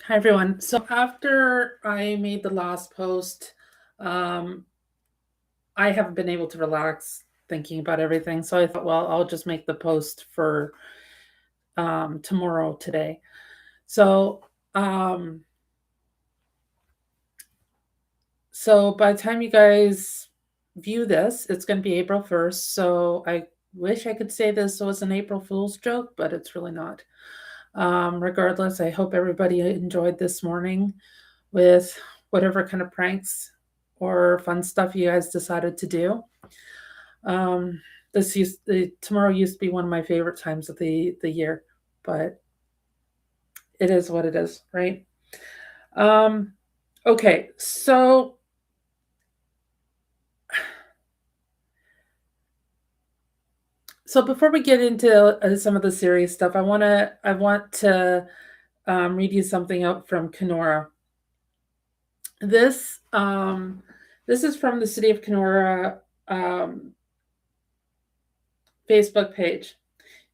Hi everyone. So after I made the last post, um, I haven't been able to relax thinking about everything. So I thought, well, I'll just make the post for tomorrow today. So um, so by the time you guys view this, it's going to be April 1st. So I wish I could say this was an April Fool's joke, but it's really not. Regardless, I hope everybody enjoyed this morning with whatever kind of pranks or fun stuff you guys decided to do. Um, tomorrow used to be one of my favorite times of the year, but it is what it is, right? Um, okay, so before we get into some of the serious stuff, I want to read you something out from Kenora. This this is from the City of Kenora um, Facebook page.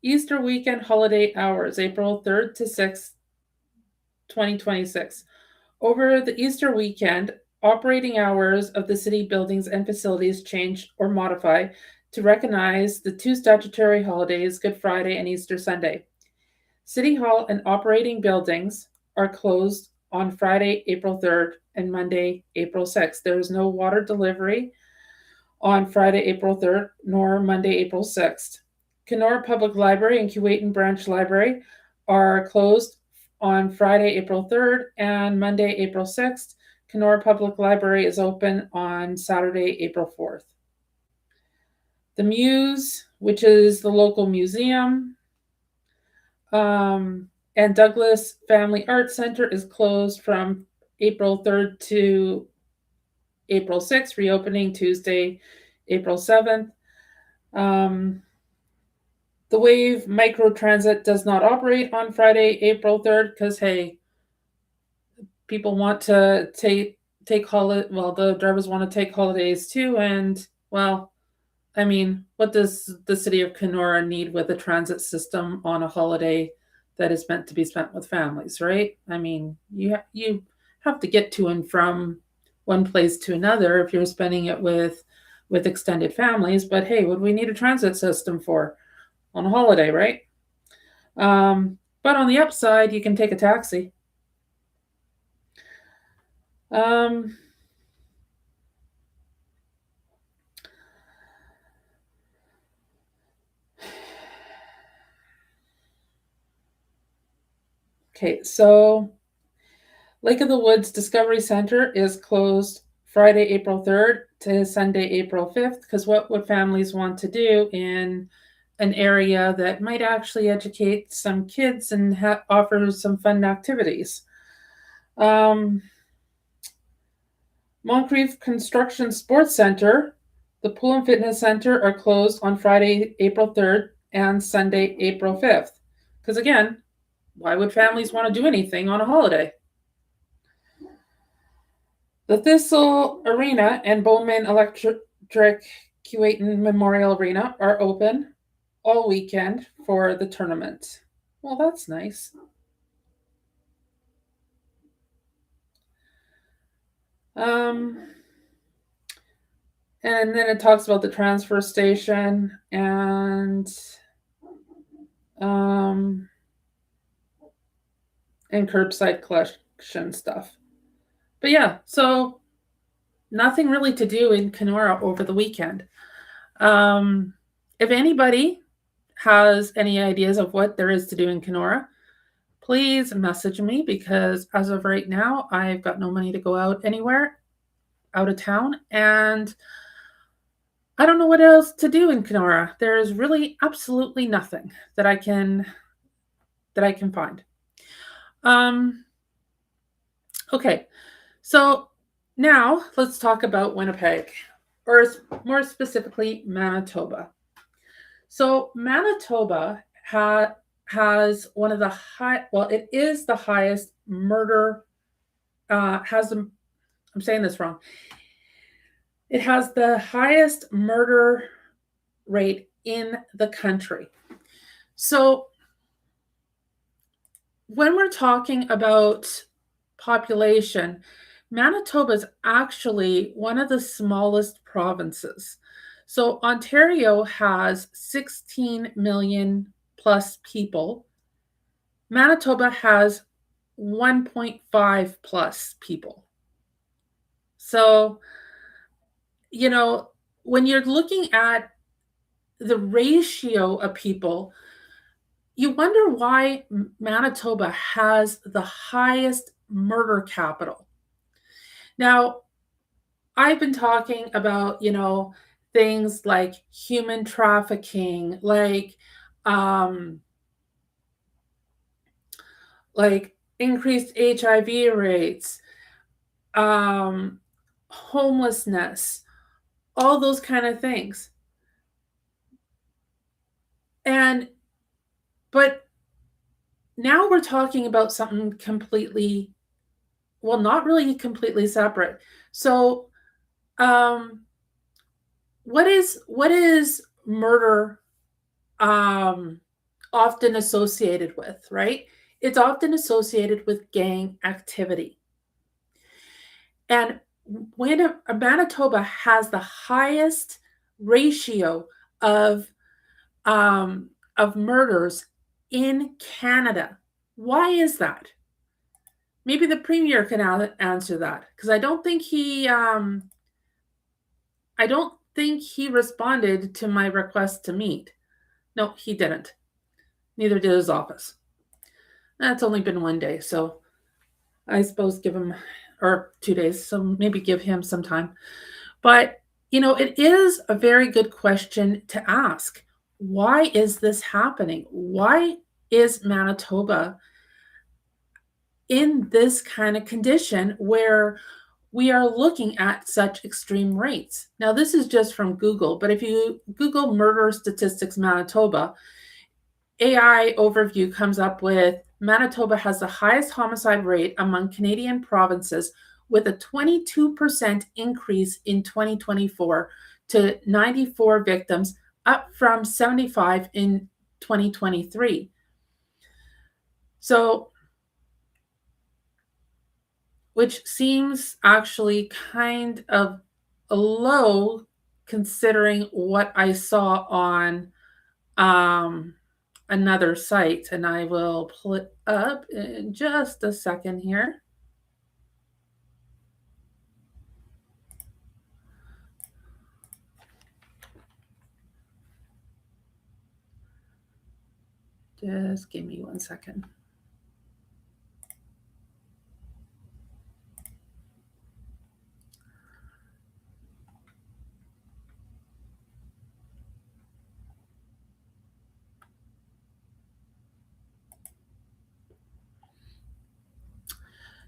Easter weekend holiday hours, April 3rd to 6th, 2026. Over the Easter weekend, operating hours of the city buildings and facilities changed or modified to recognize the two statutory holidays, Good Friday and Easter Sunday. City Hall and operating buildings are closed on Friday, April 3rd and Monday, April 6th. There is no water delivery on Friday, April 3rd, nor Monday, April 6th. Kenora Public Library and Keewatin Branch Library are closed on Friday, April 3rd and Monday, April 6th. Kenora Public Library is open on Saturday, April 4th. The Muse, which is the local museum, and Douglas Family Arts Center is closed from April 3rd to April 6th, reopening Tuesday, April 7th. The Wave Microtransit does not operate on Friday, April 3rd, because hey, people want to take holiday. Well, the drivers want to take holidays too, and well, I mean, what does the city of Kenora need with a transit system on a holiday that is meant to be spent with families, right? I mean, you have to get to and from one place to another if you're spending it with extended families. But hey, what do we need a transit system for on a holiday, right? But on the upside, you can take a taxi. Um, okay, so Lake of the Woods Discovery Center is closed Friday, April 3rd to Sunday, April 5th, because what would families want to do in an area that might actually educate some kids and offer some fun activities? Um, Moncrief Construction Sports Center, the Pool and Fitness Center are closed on Friday, April 3rd and Sunday, April 5th. Because again, why would families want to do anything on a holiday? The Thistle Arena and Bowman Electric Keewatin Memorial Arena are open all weekend for the tournament. Well, that's nice. Um, and then it talks about the transfer station um, and curbside collection stuff. But yeah, so nothing really to do in Kenora over the weekend. Um, if anybody has any ideas of what there is to do in Kenora, please message me because as of right now, I've got no money to go out anywhere out of town and I don't know what else to do in Kenora. There's really absolutely nothing that I can find. Um okay. So now let's talk about Winnipeg or more specifically Manitoba. So Manitoba has one of the it is the highest murder has the I'm saying this wrong. It has the highest murder rate in the country. So when we're talking about population, Manitoba is actually one of the smallest provinces. So Ontario has 16 million plus people. Manitoba has 1.5 plus people. So, you know, when you're looking at the ratio of people, you wonder why Manitoba has the highest murder capital. Now, I've been talking about, things like human trafficking, um, like increased HIV rates, um, homelessness, all those kind of things. And but now we're talking about something completely, well, not really completely separate. So, um, what is murder um, often associated with, right? It's often associated with gang activity. And when a Manitoba has the highest ratio of of murders in Canada, why is that? Maybe the premier can answer that because I don't think he responded to my request to meet. No, he didn't. Neither did his office. That's only been one day, so I suppose give him, or 2 days, so maybe give him some time. But, it is a very good question to ask. Why is this happening? Why is Manitoba in this kind of condition where we are looking at such extreme rates? Now, this is just from Google, but if you Google murder statistics Manitoba, AI overview comes up with Manitoba has the highest homicide rate among Canadian provinces with a 22% increase in 2024 to 94 victims, up from 75 in 2023. So, which seems actually kind of low considering what I saw on another site, and I will pull it up in just a second here. Just give me 1 second.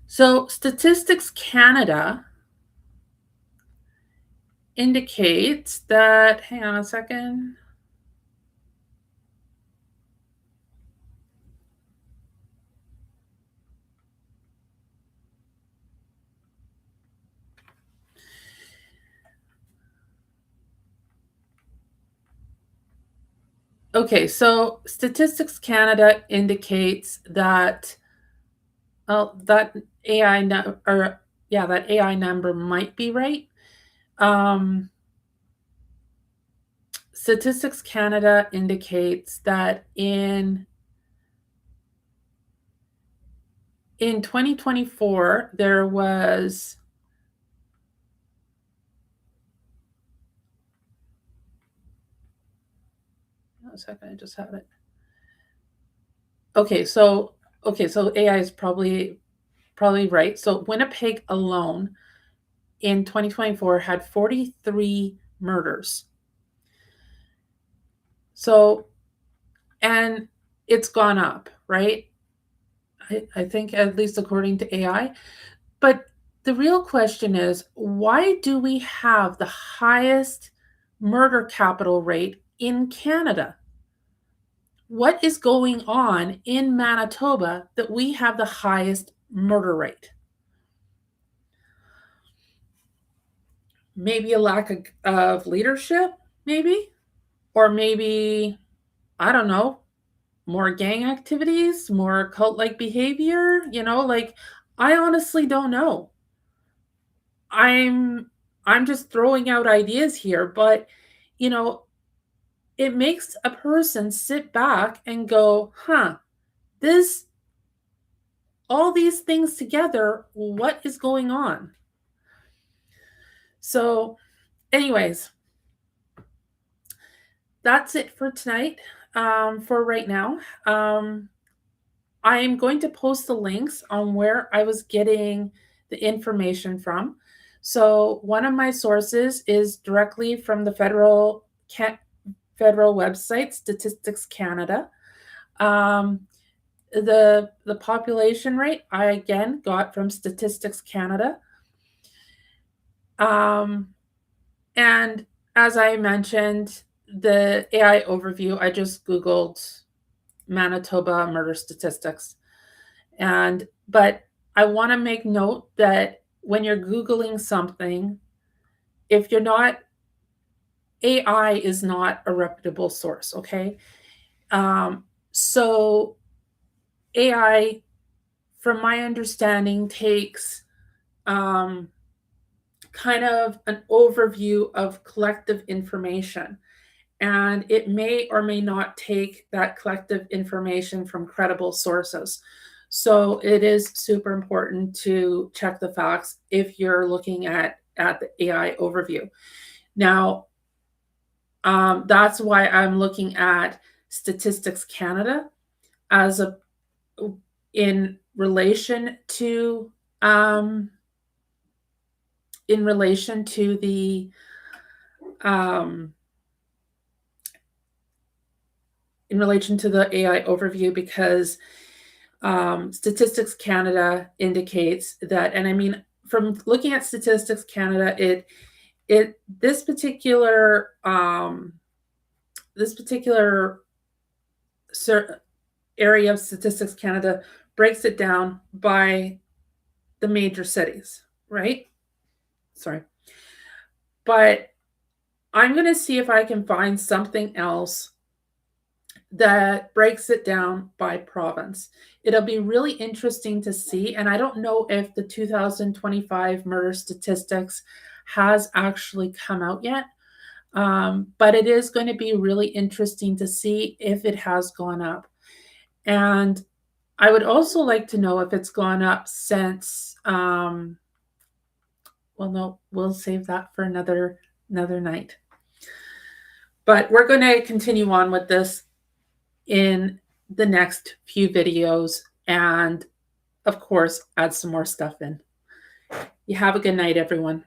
So, Statistics Canada indicates that, hang on a second. Okay, so Statistics Canada indicates that, that that AI number might be right. Um, Statistics Canada indicates that in 2024 there was, a second, I just had it. Okay, so AI is probably right. So Winnipeg alone in 2024 had 43 murders. So, and it's gone up, right? I think at least according to AI. But the real question is, why do we have the highest murder capital rate in Canada? What is going on in Manitoba that we have the highest murder rate? Maybe a lack of leadership, maybe? Or maybe, I don't know, more gang activities, more cult like behavior, like I honestly don't know. I'm I'm just throwing out ideas here, but you know, it makes a person sit back and go, "Huh, this all these things together, what is going on?" So, anyways, that's it for tonight. For right now, I'm going to post the links on where I was getting the information from. So, one of my sources is directly from the federal website, Statistics Canada. Um, the population rate I again got from Statistics Canada. Um, and as I mentioned, the AI overview, I just Googled Manitoba murder statistics. But I want to make note that when you're Googling something, if you're not, AI is not a reputable source, okay? So AI, from my understanding, takes um, kind of an overview of collective information. And it may or may not take that collective information from credible sources. So it is super important to check the facts if you're looking at the AI overview. Now, that's why I'm looking at Statistics Canada as a in relation to um, in relation to the um, in relation to the AI overview because Statistics Canada indicates that, and I mean, from looking at Statistics Canada, it this particular area of Statistics Canada breaks it down by the major cities, right? Sorry, but I'm going to see if I can find something else that breaks it down by province. It'll be really interesting to see. And I don't know if the 2025 murder statistics has actually come out yet. But it is going to be really interesting to see if it has gone up. And I would also like to know if it's gone up since, well, no, we'll save that for another night. But we're going to continue on with this in the next few videos and, of course, add some more stuff in. You have a good night, everyone.